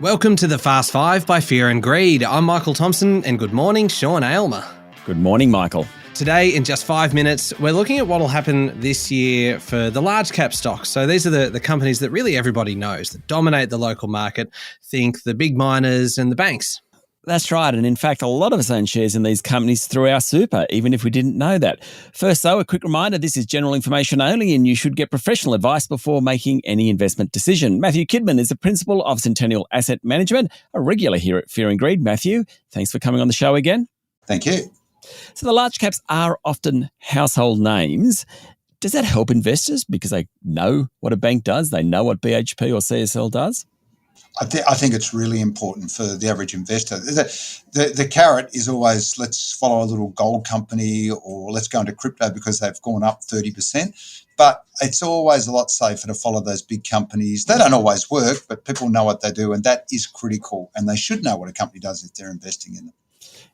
Welcome to the Fast Five by Fear and Greed. I'm Michael Thompson, and good morning, Sean Aylmer. Good morning, Michael. Today, in just 5 minutes, we're looking at what will happen this year for the large cap stocks. So these are the companies that really everybody knows, that dominate the local market. Think the big miners and the banks. That's right. And in fact, a lot of us own shares in these companies through our super, even if we didn't know that. First, though, a quick reminder, this is general information only and you should get professional advice before making any investment decision. Matthew Kidman is the principal of Centennial Asset Management, a regular here at Fear and Greed. Matthew, thanks for coming on the show again. Thank you. So the large caps are often household names. Does that help investors because they know what a bank does? They know what BHP or CSL does? I think it's really important for the average investor. The carrot is always, let's follow a little gold company or let's go into crypto because they've gone up 30%. But it's always a lot safer to follow those big companies. They don't always work, but people know what they do, and that is critical. And they should know what a company does if they're investing in them.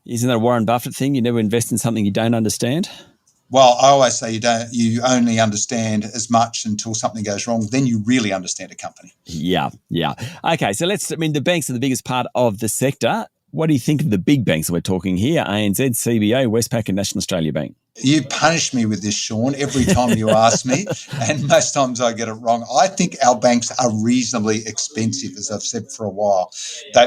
Isn't that a Warren Buffett thing? You never invest in something you don't understand? Well, I always say you only understand as much until something goes wrong. Then you really understand a company. Yeah. Okay, so the banks are the biggest part of the sector. What do you think of the big banks that we're talking here? ANZ, CBA, Westpac and National Australia Bank. You punish me with this, Sean, every time you ask me, and most times I get it wrong. I think our banks are reasonably expensive, as I've said for a while.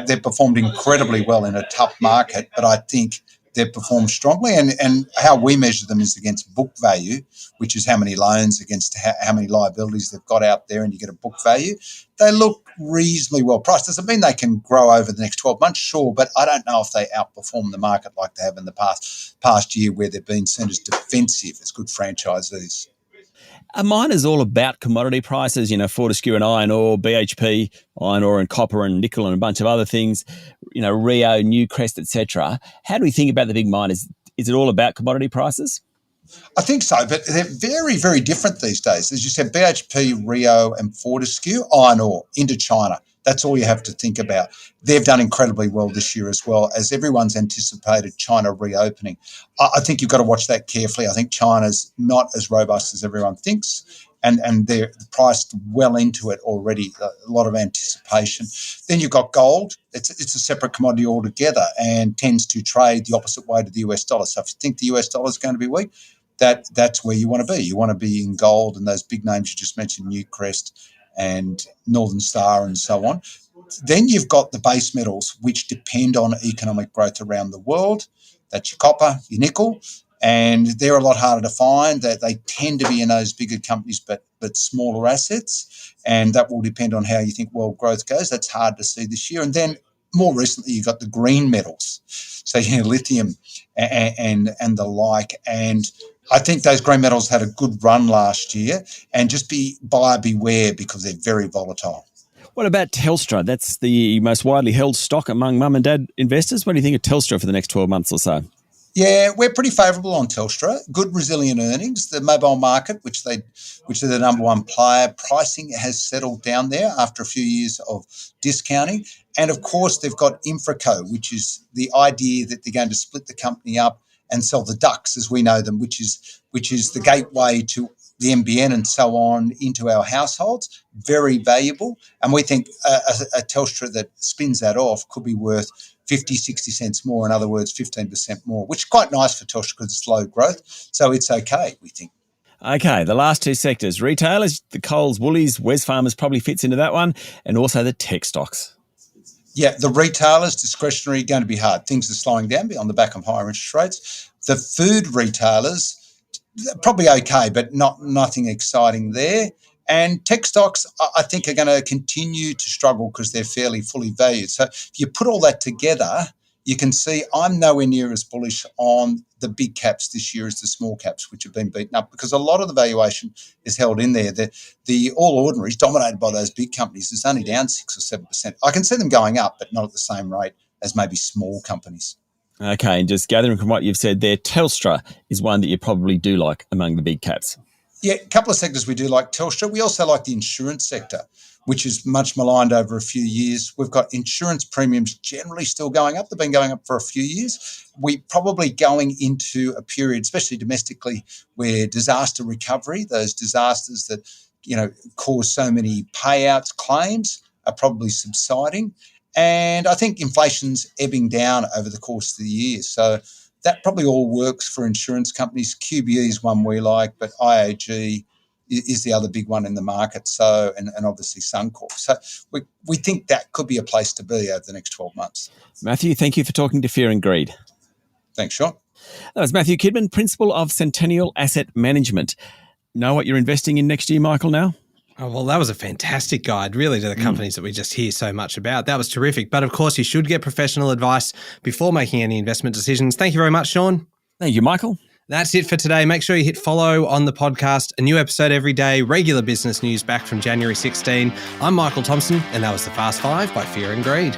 They've performed incredibly well in a tough market, but I think they've performed strongly, and how we measure them is against book value, which is how many loans against how many liabilities they've got out there, and you get a book value. They look reasonably well priced. Does it mean they can grow over the next 12 months? Sure, but I don't know if they outperform the market like they have in the past year where they've been seen as defensive as good franchisees. Are miners all about commodity prices? Fortescue and iron ore, BHP, iron ore and copper and nickel and a bunch of other things, Rio, Newcrest, etc. How do we think about the big miners? Is it all about commodity prices? I think so, but they're very, very different these days. As you said, BHP, Rio and Fortescue, iron ore into China. That's all you have to think about. They've done incredibly well this year as well, as everyone's anticipated China reopening. I think you've got to watch that carefully. I think China's not as robust as everyone thinks, and they're priced well into it already, a lot of anticipation. Then you've got gold. It's a separate commodity altogether and tends to trade the opposite way to the US dollar. So if you think the US dollar is going to be weak, that's where you want to be. You want to be in gold and those big names you just mentioned, Newcrest and Northern Star and so on. Then you've got the base metals, which depend on economic growth around the world. That's your copper, your nickel, and they're a lot harder to find. That they tend to be in those bigger companies, but smaller assets, and that will depend on how you think world growth goes. That's hard to see this year. And then more recently, you've got the green metals, so lithium and the like. And I think those green metals had a good run last year, and just be buyer beware because they're very volatile. What about Telstra? That's the most widely held stock among mum and dad investors. What do you think of Telstra for the next 12 months or so? Yeah, we're pretty favourable on Telstra. Good resilient earnings. The mobile market, which they're the number one player, pricing has settled down there after a few years of discounting. And of course, they've got InfraCo, which is the idea that they're going to split the company up and sell the ducts, as we know them, which is the gateway to the NBN and so on into our households. Very valuable. And we think a Telstra that spins that off could be worth 50, 60 cents more, in other words, 15% more, which is quite nice for Telstra because it's low growth. So it's okay, we think. Okay, the last two sectors, retailers, the Coles, Woolies, Wesfarmers probably fits into that one, and also the tech stocks. Yeah, the retailers, discretionary, going to be hard. Things are slowing down on the back of higher interest rates. The food retailers, probably okay, but nothing exciting there. And tech stocks, I think, are going to continue to struggle because they're fairly fully valued. So if you put all that together, you can see I'm nowhere near as bullish on the big caps this year as the small caps, which have been beaten up because a lot of the valuation is held in there. The all ordinaries dominated by those big companies is only down 6 or 7%. I can see them going up, but not at the same rate as maybe small companies. Okay, and just gathering from what you've said there, Telstra is one that you probably do like among the big caps. Yeah, a couple of sectors we do like Telstra. We also like the insurance sector, which is much maligned over a few years. We've got insurance premiums generally still going up. They've been going up for a few years. We're probably going into a period, especially domestically, where disaster recovery, those disasters that, cause so many payouts, claims, are probably subsiding. And I think inflation's ebbing down over the course of the year. So that probably all works for insurance companies. QBE is one we like, but IAG is the other big one in the market. So, and obviously Suncorp. So we think that could be a place to be over the next 12 months. Matthew, thank you for talking to Fear and Greed. Thanks, Sean. That was Matthew Kidman, Principal of Centennial Asset Management. Know what you're investing in next year, Michael, now? Oh, well, that was a fantastic guide, really, to the companies that we just hear so much about. That was terrific. But of course, you should get professional advice before making any investment decisions. Thank you very much, Sean. Thank you, Michael. That's it for today. Make sure you hit follow on the podcast. A new episode every day, regular business news back from January 16. I'm Michael Thompson, and that was The Fast Five by Fear and Greed.